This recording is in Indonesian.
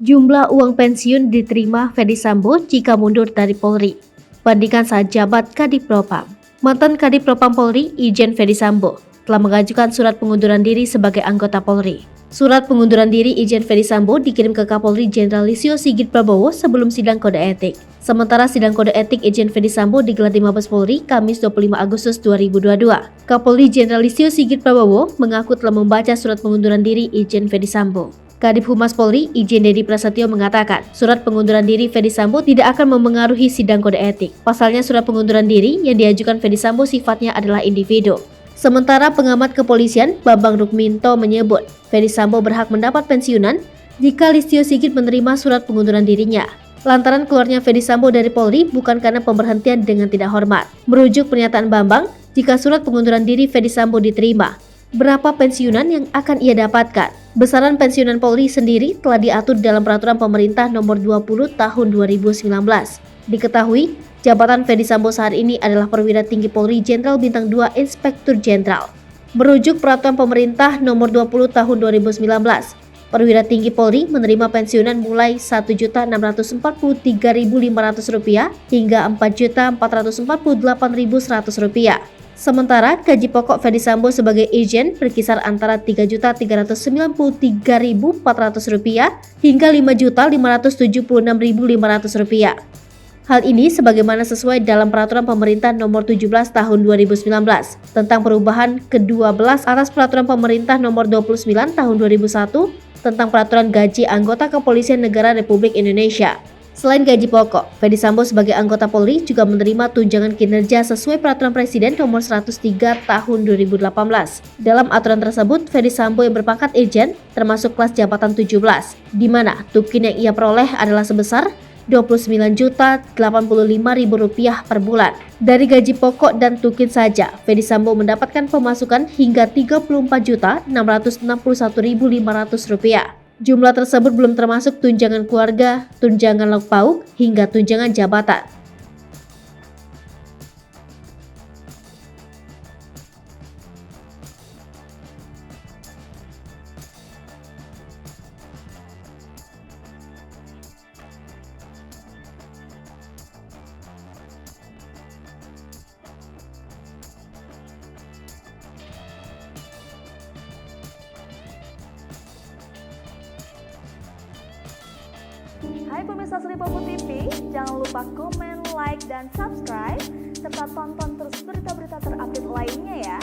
Jumlah uang pensiun diterima Ferdy Sambo jika mundur dari Polri. Bandingkan saat jabat Kadipropam. Mantan Kadipropam Polri, Irjen Ferdy Sambo, telah mengajukan surat pengunduran diri sebagai anggota Polri. Surat pengunduran diri Irjen Ferdy Sambo dikirim ke Kapolri Jenderal Listio Sigit Prabowo sebelum sidang kode etik. Sementara sidang kode etik Irjen Ferdy Sambo digelar di Mabes Polri Kamis 25 Agustus 2022. Kapolri Jenderal Listio Sigit Prabowo mengaku telah membaca surat pengunduran diri Irjen Ferdy Sambo. Kadif Humas Polri, Irjen Dedi Prasetyo mengatakan, surat pengunduran diri Ferdy Sambo tidak akan memengaruhi sidang kode etik. Pasalnya surat pengunduran diri yang diajukan Ferdy Sambo sifatnya adalah individu. Sementara pengamat kepolisian Bambang Rukminto menyebut, Ferdy Sambo berhak mendapat pensiunan jika Listio Sigit menerima surat pengunduran dirinya. Lantaran keluarnya Ferdy Sambo dari Polri bukan karena pemberhentian dengan tidak hormat. Merujuk pernyataan Bambang, jika surat pengunduran diri Ferdy Sambo diterima, berapa pensiunan yang akan ia dapatkan? Besaran pensiunan Polri sendiri telah diatur dalam Peraturan Pemerintah Nomor 20 Tahun 2019. Diketahui, jabatan Ferdy Sambo saat ini adalah perwira tinggi Polri Jenderal Bintang 2 Inspektur Jenderal. Merujuk Peraturan Pemerintah Nomor 20 Tahun 2019, perwira tinggi Polri menerima pensiunan mulai Rp1.643.500 hingga Rp4.448.100. Sementara gaji pokok Ferdy Sambo sebagai Irjen berkisar antara Rp3.393.400 hingga Rp5.576.500. Hal ini sebagaimana sesuai dalam Peraturan Pemerintah Nomor 17 Tahun 2019 tentang perubahan ke-12 atas Peraturan Pemerintah Nomor 29 Tahun 2001 tentang Peraturan Gaji Anggota Kepolisian Negara Republik Indonesia. Selain gaji pokok, Ferdy Sambo sebagai anggota Polri juga menerima tunjangan kinerja sesuai Peraturan Presiden Nomor 103 Tahun 2018. Dalam aturan tersebut, Ferdy Sambo yang berpangkat Irjen termasuk kelas jabatan 17, di mana tukin yang ia peroleh adalah sebesar Rp29.085.000 per bulan. Dari gaji pokok dan tukin saja, Ferdy Sambo mendapatkan pemasukan hingga Rp34.661.500. Jumlah tersebut belum termasuk tunjangan keluarga, tunjangan lauk pauk, hingga tunjangan jabatan. Hai pemirsa Sri Popo TV, jangan lupa komen, like, dan subscribe, serta tonton terus berita-berita terupdate lainnya ya.